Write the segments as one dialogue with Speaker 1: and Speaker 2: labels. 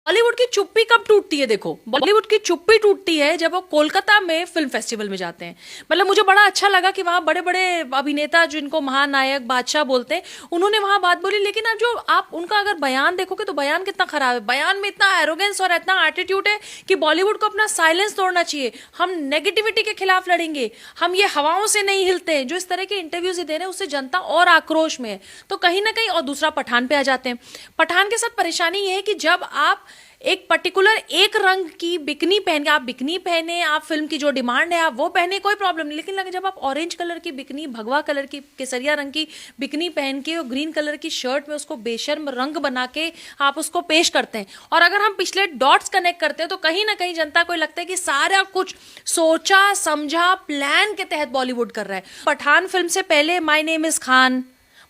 Speaker 1: बॉलीवुड की चुप्पी कब टूटती है? देखो, बॉलीवुड की चुप्पी टूटती है जब वो कोलकाता में फिल्म फेस्टिवल में जाते हैं। मतलब मुझे बड़ा अच्छा लगा कि वहां बड़े बड़े अभिनेता जिनको महानायक बादशाह बोलते हैं, उन्होंने वहां बात बोली। लेकिन अब जो आप उनका अगर बयान देखोगे तो बयान कितना खराब है। बयान में इतना एरोगेंस और इतना एटीट्यूड है कि बॉलीवुड को अपना साइलेंस तोड़ना चाहिए। हम नेगेटिविटी के खिलाफ लड़ेंगे, हम ये हवाओं से नहीं हिलते हैं। जो इस तरह के इंटरव्यूज दे रहे हैं उससे जनता और आक्रोश में है। तो कहीं ना कहीं, और दूसरा पठान पे आ जाते हैं। पठान के साथ परेशानी ये है कि जब आप एक पर्टिकुलर एक रंग की बिकनी पहन के, आप बिकनी पहने, आप फिल्म की जो डिमांड है आप वो पहने, कोई प्रॉब्लम नहीं। लेकिन लगे जब आप ऑरेंज कलर की बिकनी, भगवा कलर की, केसरिया रंग की बिकनी पहन के और ग्रीन कलर की शर्ट में उसको बेशर्म रंग बना के आप उसको पेश करते हैं, और अगर हम पिछले डॉट्स कनेक्ट करते हैं तो कहीं ना कहीं जनता को लगता है कि सारा कुछ सोचा समझा प्लान के तहत बॉलीवुड कर रहा है। पठान फिल्म से पहले माय नेम इज खान,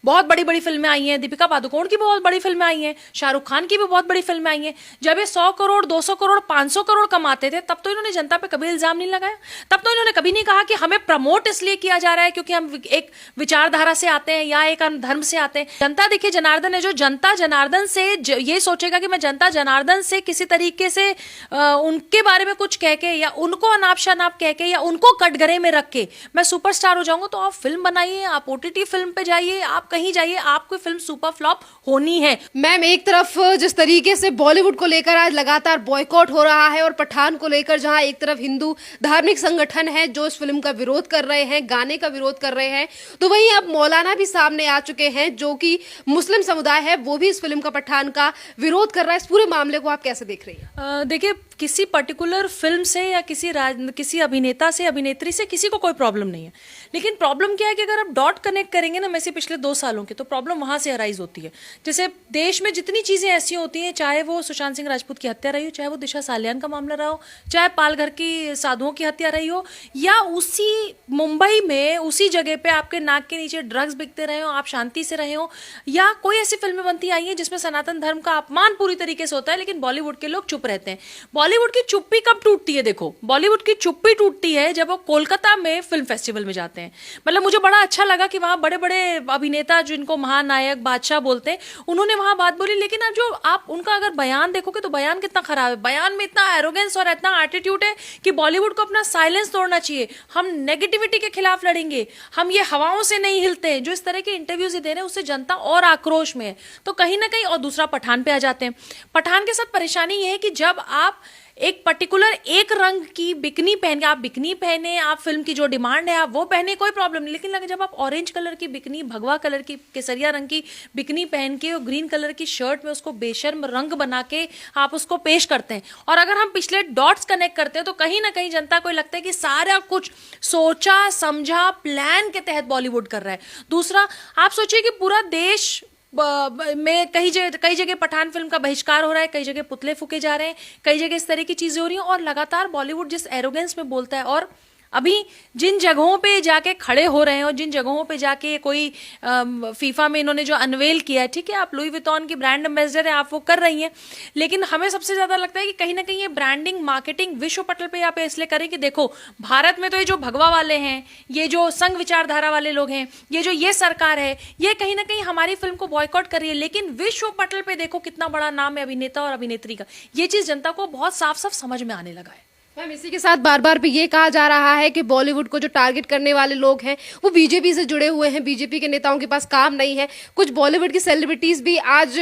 Speaker 1: बहुत बड़ी बड़ी फिल्में आई हैं। दीपिका पादुकोण की भी बहुत बड़ी फिल्में आई हैं, शाहरुख खान की भी बहुत बड़ी फिल्में आई हैं। जब ये 100 करोड़, 200 करोड़, 500 करोड़ कमाते थे, तब तो इन्होंने जनता पे कभी इल्जाम नहीं लगाया। तब तो इन्होंने कभी नहीं कहा कि हमें प्रमोट इसलिए किया जा रहा है क्योंकि हम एक विचारधारा से आते हैं या एक धर्म से आते हैं। जनता, देखिए, जनार्दन है, जो जनता जनार्दन से ये सोचेगा कि मैं जनता जनार्दन से किसी तरीके से उनके बारे में कुछ कह के या उनको अनाप शनाप कह के या उनको कटघरे में रख के मैं सुपरस्टार हो जाऊंगा, तो आप फिल्म बनाइए, आप ओटीटी फिल्म पे जाइए, आप कहीं जाइए, आपको फिल्म सुपर फ्लॉप होनी है।
Speaker 2: मैम, एक तरफ जिस तरीके से बॉलीवुड को लेकर आज लगातार बॉयकॉट हो रहा है और पठान को लेकर जहां एक तरफ हिंदू धार्मिक संगठन है जो इस फिल्म का विरोध कर रहे हैं, गाने का विरोध कर रहे हैं, तो वहीं अब मौलाना भी सामने आ चुके हैं जो कि मुस्लिम समुदाय है, वो भी इस फिल्म का, पठान का विरोध कर रहा है। इस पूरे मामले को आप कैसे देख रही हैं?
Speaker 1: देखिए, किसी पर्टिकुलर फिल्म से या किसी अभिनेता से, अभिनेत्री से किसी को कोई प्रॉब्लम नहीं है। लेकिन प्रॉब्लम क्या है कि अगर आप डॉट कनेक्ट करेंगे ना, मैं से पिछले 2 सालों के, तो प्रॉब्लम वहां से अराइज होती है। जैसे देश में जितनी चीजें ऐसी होती हैं, चाहे वो सुशांत सिंह राजपूत की हत्या रही हो, चाहे वो दिशा सालियान का मामला रहा हो, चाहे पालघर की साधुओं की हत्या रही हो, या उसी मुंबई में उसी जगह पे आपके नाक के नीचे ड्रग्स बिकते रहे हो, आप शांति से रहे हो, या कोई ऐसी फिल्में बनती आई हैं जिसमें सनातन धर्म का अपमान पूरी तरीके से होता है, लेकिन बॉलीवुड के लोग चुप रहते हैं। बॉलीवुड की चुप्पी कब टूटती है? देखो, बॉलीवुड की चुप्पी टूटती है जब वो कोलकाता में फिल्म फेस्टिवल में जाते हैं। मतलब मुझे बड़ा अच्छा लगा कि वहां बड़े बड़े अभिनेता जिनको महानायक बादशाह बोलते हैं, उन्होंने वहां बात बोली। लेकिन अब जो आप उनका अगर बयान देखोगे तो बयान कितना खराब है। बयान में इतना एरोगेंस और इतना एटीट्यूड है कि बॉलीवुड को अपना साइलेंस तोड़ना चाहिए। हम नेगेटिविटी के खिलाफ लड़ेंगे, हम ये हवाओं से नहीं हिलते हैं। जो इस तरह के इंटरव्यूज दे रहे हैं उससे जनता और आक्रोश में है। तो कहीं ना कहीं, और दूसरा पठान पे आ जाते हैं। पठान के साथ परेशानी ये है कि जब आप एक पर्टिकुलर एक रंग की बिकनी पहन के, आप बिकनी पहने, आप फिल्म की जो डिमांड है आप वो पहने, कोई प्रॉब्लम नहीं। लेकिन लगे जब आप ऑरेंज कलर की बिकनी, भगवा कलर की, केसरिया रंग की बिकनी पहन के और ग्रीन कलर की शर्ट में उसको बेशर्म रंग बना के आप उसको पेश करते हैं, और अगर हम पिछले डॉट्स कनेक्ट करते हैं तो कहीं ना कहीं जनता को लगता है कि सारा कुछ सोचा समझा प्लान के तहत बॉलीवुड कर रहा है। दूसरा, आप सोचिए कि पूरा देश में कई जगह पठान फिल्म का बहिष्कार हो रहा है, कई जगह पुतले फूके जा रहे हैं, कई जगह इस तरह की चीजें हो रही हैं, और लगातार बॉलीवुड जिस एरोगेंस में बोलता है, और अभी जिन जगहों पे जाके खड़े हो रहे हैं और जिन जगहों पे जाके कोई फीफा में इन्होंने जो अनवेल किया है, ठीक है, आप लुई विटॉन की ब्रांड एम्बेसडर है, आप वो कर रही हैं, लेकिन हमें सबसे ज्यादा लगता है कि कहीं ना कहीं ये ब्रांडिंग, मार्केटिंग विश्व पटल पे आप इसलिए करें कि देखो, भारत में तो ये जो भगवा वाले हैं, ये जो संघ विचारधारा वाले लोग हैं, ये सरकार है, ये कहीं ना कहीं हमारी फिल्म को बॉयकॉट कर रही है, लेकिन विश्व पटल पे देखो कितना बड़ा नाम है अभिनेता और अभिनेत्री का। ये चीज जनता को बहुत साफ साफ समझ में आने लगा है।
Speaker 2: मैम, इसी के साथ बार बार भी ये कहा जा रहा है कि बॉलीवुड को जो टारगेट करने वाले लोग हैं वो बीजेपी से जुड़े हुए हैं, बीजेपी के नेताओं के पास काम नहीं है। कुछ बॉलीवुड की सेलिब्रिटीज भी आज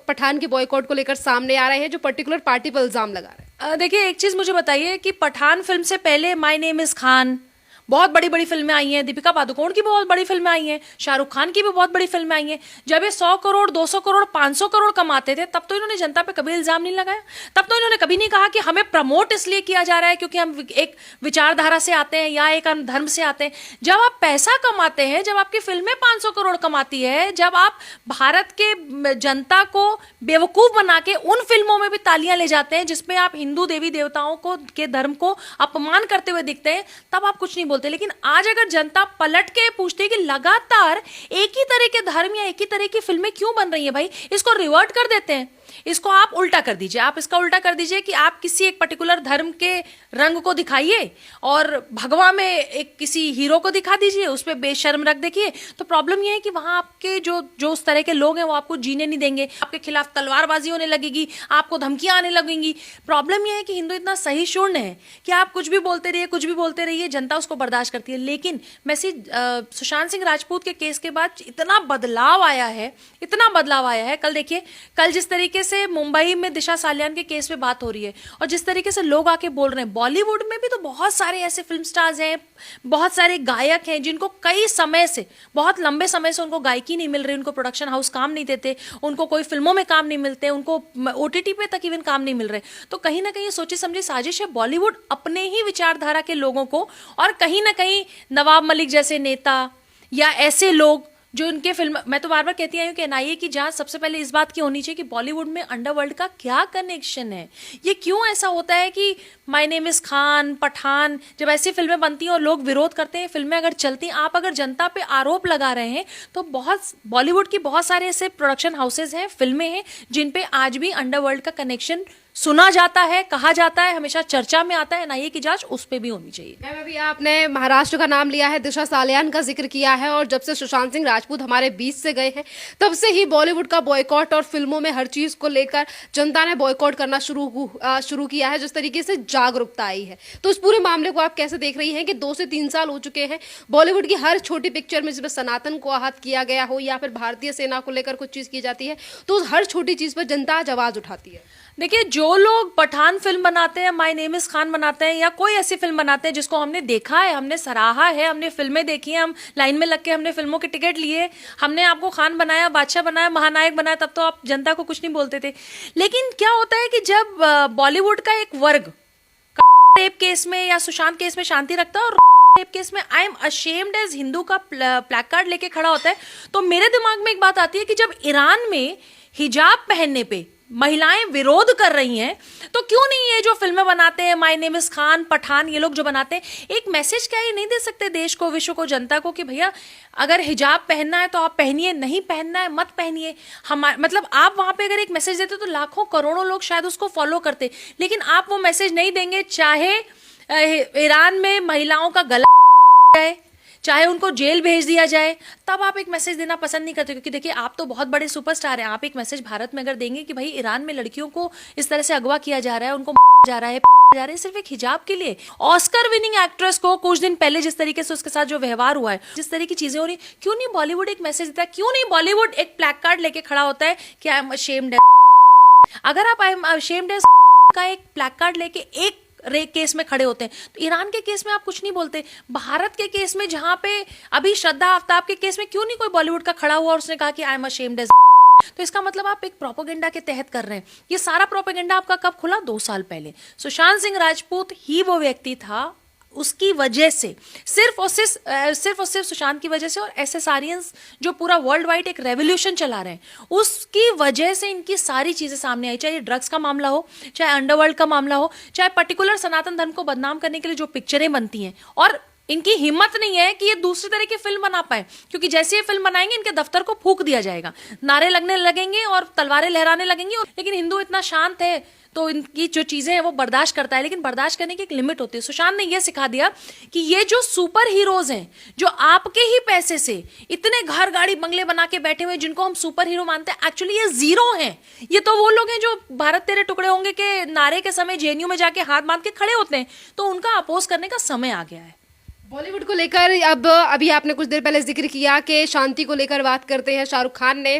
Speaker 2: पठान के बॉयकॉट को लेकर सामने आ रहे हैं जो पर्टिकुलर पार्टी पर इल्जाम लगा रहे हैं।
Speaker 1: देखिए, एक चीज मुझे बताइए कि पठान फिल्म से पहले माय नेम इज खान, बहुत बड़ी बड़ी फिल्में आई हैं। दीपिका पादुकोण की भी बहुत बड़ी फिल्में आई हैं, शाहरुख खान की भी बहुत बड़ी फिल्में आई हैं। जब ये 100 करोड़, 200 करोड़, 500 करोड़ कमाते थे, तब तो इन्होंने जनता पे कभी इल्जाम नहीं लगाया। तब तो इन्होंने कभी नहीं कहा कि हमें प्रमोट इसलिए किया जा रहा है क्योंकि हम एक विचारधारा से आते हैं या एक धर्म से आते हैं। जब आप पैसा कमाते हैं, जब आपकी फिल्में 500 करोड़ कमाती है, जब आप भारत के जनता को बेवकूफ बना के उन फिल्मों में भी तालियां ले जाते हैं जिसमें आप हिंदू देवी देवताओं को के धर्म को अपमान करते हुए दिखते हैं, तब आप कुछ नहीं बोलते। लेकिन आज अगर जनता पलट के पूछती है कि लगातार एक ही तरह के धर्म या एक ही तरह की फिल्में क्यों बन रही हैं, भाई इसको रिवर्ट कर देते हैं। इसको आप उल्टा कर दीजिए, आप इसका उल्टा कर दीजिए कि आप किसी एक पर्टिकुलर धर्म के रंग को दिखाइए और भगवा में एक किसी हीरो को दिखा दीजिए, उस पर बेशर्म रख देखिए। तो प्रॉब्लम यह है कि वहां आपके जो जो उस तरह के लोग हैं वो आपको जीने नहीं देंगे, आपके खिलाफ तलवारबाजी होने लगेगी, आपको धमकियां आने लगेंगी। प्रॉब्लम यह है कि हिंदू इतना सहिष्णु है कि आप कुछ भी बोलते रहिए, कुछ भी बोलते रहिए, जनता उसको बर्दाश्त करती है। लेकिन सुशांत सिंह राजपूत के केस के बाद इतना बदलाव आया है, इतना बदलाव आया है। कल देखिए, कल जिस तरीके से मुंबई में दिशा सालियान के केस पे बात हो रही है और जिस तरीके से लोग आके बोल रहे हैं, बॉलीवुड में भी तो बहुत सारे ऐसे फिल्म स्टार्स हैं, बहुत सारे गायक हैं जिनको कई समय से, बहुत लंबे समय से उनको गायकी नहीं मिल रही, उनको प्रोडक्शन हाउस काम नहीं देते, उनको कोई फिल्मों में काम नहीं मिलते, उनको ओटीटी पे तक इवन काम नहीं मिल रहे। तो कहीं ना कहीं सोची समझी साजिश है बॉलीवुड अपने ही विचारधारा के लोगों को, और कहीं ना कहीं नवाब मलिक जैसे नेता या ऐसे लोग जो इनके फिल्म, मैं तो बार बार कहती आई हूँ कि एनआईए की जांच सबसे पहले इस बात की होनी चाहिए कि बॉलीवुड में अंडरवर्ल्ड का क्या कनेक्शन है। ये क्यों ऐसा होता है कि my name is Khan, Pathan, जब ऐसी फिल्में बनती हैं और लोग विरोध करते हैं, फिल्में अगर चलती हैं, आप अगर जनता पे आरोप लगा रहे हैं, तो बहुत बॉलीवुड की बहुत सारे ऐसे प्रोडक्शन हाउसेज हैं, फिल्में हैं जिन पे आज भी अंडरवर्ल्ड का कनेक्शन सुना जाता है, कहा जाता है, हमेशा चर्चा में आता है। एनआईए की जांच उस पे भी होनी चाहिए।
Speaker 2: मैम, अभी आपने महाराष्ट्र का नाम लिया है, दिशा सालियान का जिक्र किया है, और जब से सुशांत सिंह राजपूत हमारे बीच से गए हैं तब से ही बॉलीवुड का बॉयकॉट और फिल्मों में हर चीज को लेकर जनता ने बॉयकॉट करना शुरू किया है। जिस तरीके से जागरूकता आई है, तो इस पूरे मामले को आप कैसे देख रही हैं कि 2 से 3 साल हो चुके हैं, बॉलीवुड की हर छोटी पिक्चर में जिसमें सनातन को आहत किया गया हो या फिर भारतीय सेना को लेकर कुछ चीज की जाती है, तो हर छोटी चीज पर जनता आज आवाज उठाती है।
Speaker 1: देखिए, जो लोग पठान फिल्म बनाते हैं, माय नेम इज खान बनाते हैं, या कोई ऐसी फिल्म बनाते हैं जिसको हमने देखा है, हमने सराहा है, हमने फिल्में देखी हैं, हम लाइन में लग के हमने फिल्मों के टिकट लिए, हमने आपको खान बनाया, बादशाह बनाया, महानायक बनाया, तब तो आप जनता को कुछ नहीं बोलते थे। लेकिन क्या होता है कि जब बॉलीवुड का एक वर्ग रेप केस में या सुशांत केस में शांति रखता है और रेप केस में I am ashamed as Hindu का प्लैकार्ड लेके खड़ा होता है, तो मेरे दिमाग में एक बात आती है कि जब ईरान में हिजाब पहनने पे महिलाएं विरोध कर रही हैं, तो क्यों नहीं ये जो फिल्में बनाते हैं, my name is Khan, Pathan, ये लोग जो बनाते हैं, एक मैसेज क्या ये नहीं दे सकते देश को, विश्व को, जनता को कि भैया अगर हिजाब पहनना है तो आप पहनिए, नहीं पहनना है मत पहनिए। मतलब आप वहां पे अगर एक मैसेज देते तो लाखों करोड़ों लोग शायद उसको फॉलो करते, लेकिन आप वो मैसेज नहीं देंगे। चाहे ईरान में महिलाओं का गला है, चाहे उनको जेल भेज दिया जाए, तब आप एक मैसेज देना पसंद नहीं करते, क्योंकि देखिए आप तो बहुत बड़े सुपरस्टार हैं। आप एक मैसेज भारत में अगर देंगे कि भाई ईरान में लड़कियों को इस तरह से अगवा किया जा रहा है, उनको जा रहा है सिर्फ एक हिजाब के लिए, ऑस्कर विनिंग एक्ट्रेस को कुछ दिन पहले जिस तरीके से उसके साथ जो व्यवहार हुआ है, जिस तरह की चीजें हो रही, क्यों नहीं बॉलीवुड एक मैसेज देता है? क्यों नहीं बॉलीवुड एक प्लैकार्ड लेके खड़ा होता है कि आई एम अशेम्ड? अगर आप आई एम अशेम्ड का एक प्लैकार्ड लेके एक रेप केस में खड़े होते हैं, तो ईरान के केस में आप कुछ नहीं बोलते। भारत के केस में, जहां पे अभी श्रद्धा आफ्ताब के केस में क्यों नहीं कोई बॉलीवुड का खड़ा हुआ और उसने कहा कि आई एम अशेम्ड एज? तो इसका मतलब आप एक प्रोपेगेंडा के तहत कर रहे हैं। ये सारा प्रोपेगेंडा आपका कब खुला? 2 साल पहले। सुशांत सिंह राजपूत ही वो व्यक्ति था, उसकी वजह से, सिर्फ और सिर्फ सुशांत की वजह से, और एसएसआरियंस जो पूरा वर्ल्ड वाइड एक रेवोल्यूशन चला रहे हैं, उसकी वजह से इनकी सारी चीजें सामने आई। चाहे ड्रग्स का मामला हो, चाहे अंडरवर्ल्ड का मामला हो, चाहे पर्टिकुलर सनातन धर्म को बदनाम करने के लिए जो पिक्चरें बनती हैं, और इनकी हिम्मत नहीं है कि ये दूसरी तरह की फिल्म बना पाए, क्योंकि जैसे ये फिल्म बनाएंगे इनके दफ्तर को फूंक दिया जाएगा, नारे लगने लगेंगे और तलवारें लहराने लगेंगी। लेकिन हिंदू इतना शांत है तो इनकी जो चीजें हैं वो बर्दाश्त करता है, लेकिन बर्दाश्त करने की एक लिमिट होती है। सुशांत ने ये सिखा दिया कि ये जो सुपर हीरोज हैं, जो आपके ही पैसे से इतने घर गाड़ी बंगले बना के बैठे हुए, जिनको हम सुपर हीरो मानते हैं, एक्चुअली ये जीरो हैं। ये तो वो लोग हैं जो भारत तेरे टुकड़े होंगे के नारे के समय जेएनयू में जाके हाथ बांध के खड़े होते हैं। तो उनका अपोज करने का समय आ गया है।
Speaker 2: बॉलीवुड को लेकर अभी आपने कुछ देर पहले जिक्र किया कि शांति को लेकर बात करते हैं। शाहरुख खान ने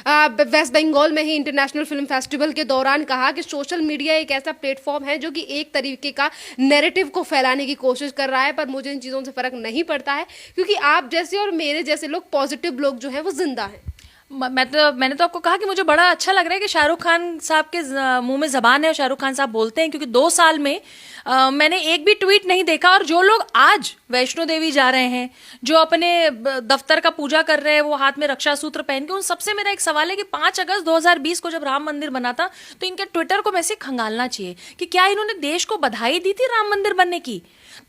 Speaker 2: वेस्ट बंगाल में ही इंटरनेशनल फिल्म फेस्टिवल के दौरान कहा कि सोशल मीडिया एक ऐसा प्लेटफॉर्म है जो कि एक तरीके का नैरेटिव को फैलाने की कोशिश कर रहा है, पर मुझे इन चीज़ों से फर्क नहीं पड़ता है, क्योंकि आप जैसे और मेरे जैसे लोग, पॉजिटिव लोग जो हैं वो जिंदा हैं।
Speaker 1: मैंने तो आपको कहा कि मुझे बड़ा अच्छा लग रहा है कि शाहरुख खान साहब के मुंह में जबान है और शाहरुख खान साहब बोलते हैं, क्योंकि 2 साल में मैंने एक भी ट्वीट नहीं देखा। और जो लोग आज वैष्णो देवी जा रहे हैं, जो अपने दफ्तर का पूजा कर रहे हैं, वो हाथ में रक्षा सूत्र पहन के, उन सबसे मेरा एक सवाल है कि 5 अगस्त 2020 को जब राम मंदिर बना था, तो इनके ट्विटर को वैसे खंगालना चाहिए कि क्या इन्होंने देश को बधाई दी थी राम मंदिर बनने की?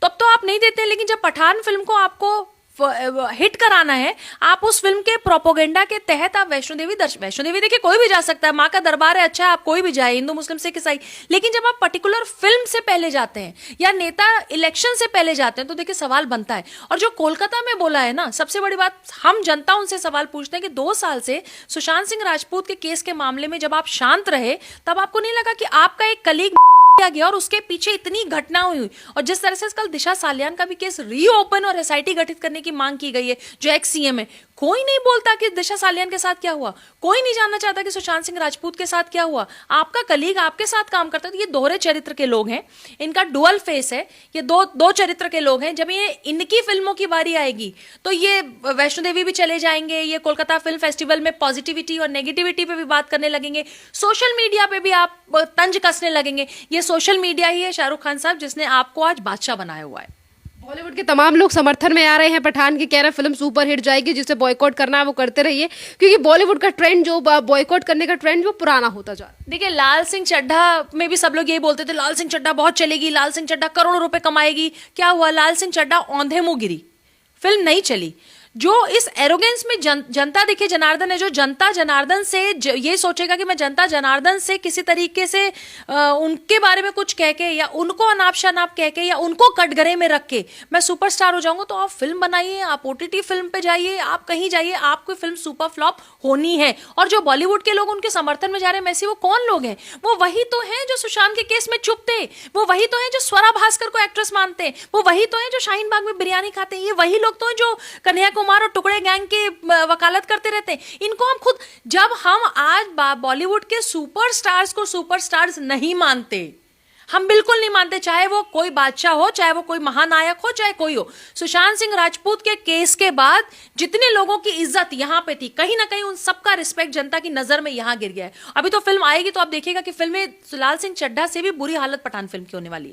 Speaker 1: तब तो आप नहीं देते, लेकिन जब पठान फिल्म को आपको हिट कराना है, आप उस फिल्म के प्रोपोगेंडा के तहत आप वैष्णो देवी देखिए कोई भी जा सकता है, माँ का दरबार है, अच्छा आप कोई भी जाए, हिंदू मुस्लिम सिख ईसाई। लेकिन जब आप पर्टिकुलर फिल्म से पहले जाते हैं या नेता इलेक्शन से पहले जाते हैं तो देखिए सवाल बनता है। और जो कोलकाता में बोला है ना, सबसे बड़ी बात, हम जनता उनसे सवाल पूछते हैं कि 2 साल से सुशांत सिंह राजपूत के केस के मामले में जब आप शांत रहे, तब आपको नहीं लगा कि आपका एक कलीग किया गया और उसके पीछे इतनी घटना हुई। और जिस तरह से कल दिशा सालियान का भी केस रीओपन और एसआईटी गठित करने की मांग की गई है, जो एक्स सीएम है, कोई नहीं बोलता कि दिशा सालियान के साथ क्या हुआ, कोई नहीं जानना चाहता कि सुशांत सिंह राजपूत के साथ क्या हुआ। आपका कलीग आपके साथ काम करता है, तो ये दोहरे चरित्र के लोग हैं, इनका डुअल फेस है, ये दो चरित्र के लोग हैं। जब ये इनकी फिल्मों की बारी आएगी तो ये वैष्णो देवी भी चले जाएंगे, ये कोलकाता फिल्म फेस्टिवल में पॉजिटिविटी और नेगेटिविटी पे भी बात करने लगेंगे, सोशल मीडिया पे भी आप तंज कसने लगेंगे। ये सोशल मीडिया ही है शाहरुख खान साहब जिसने आपको आज बादशाह बनाया हुआ है।
Speaker 2: बॉलीवुड के तमाम लोग समर्थन में आ रहे हैं पठान के, कह रहे हैं फिल्म सुपर हिट जाएगी, जिसे बॉयकॉट करना है वो करते रहिए, क्योंकि बॉलीवुड का ट्रेंड जो बॉयकॉट करने का ट्रेंड वो पुराना होता जा रहा है।
Speaker 1: देखिए लाल सिंह चड्ढा में भी सब लोग यही बोलते थे, लाल सिंह चड्ढा बहुत चलेगी, लाल सिंह चड्ढा करोड़ों रुपए कमाएगी। क्या हुआ? लाल सिंह चड्ढा औंधे मुंह गिरी, फिल्म नहीं चली। जो इस एरोगेंस में जनता, देखिए जनार्दन है, जो जनता जनार्दन से ये सोचेगा कि मैं जनता जनार्दन से किसी तरीके से उनके बारे में कुछ कह के या उनको अनाप शनाप कह के या उनको कटघरे में रख के मैं सुपरस्टार हो जाऊंगा, तो आप फिल्म बनाइए, आप ओटीटी फिल्म पे जाइए, आप कहीं जाइए, आपकी फिल्म सुपर फ्लॉप होनी है। और जो बॉलीवुड के लोग उनके समर्थन में जा रहे हैं मैसी, वो कौन लोग हैं? वो वही तो हैं जो सुशांत के केस में चुप थे, वो वही तो हैं जो स्वरा भास्कर को एक्ट्रेस मानते हैं, वो वही तो हैं जो शाहीन बाग में बिरयानी खाते हैं, ये वही लोग तो हैं जो कन्हैया कुमार और टुकड़े गैंग की वकालत करते रहते हैं। इनको हम खुद, जब हम आज बॉलीवुड के सुपरस्टार्स को सुपरस्टार्स नहीं मानते, हम बिल्कुल नहीं मानते, चाहे वो कोई बादशाह हो, चाहे वो कोई महानायक हो, चाहे कोई हो। सुशांत सिंह राजपूत के केस के बाद जितने लोगों की इज्जत यहां पे थी, कहीं ना कहीं उन सबका रिस्पेक्ट जनता की नजर में यहां गिर गया है। अभी तो फिल्म आएगी तो आप देखिएगा कि फिल्म में लाल सिंह चड्ढा से भी बुरी हालत पठान फिल्म की होने वाली है।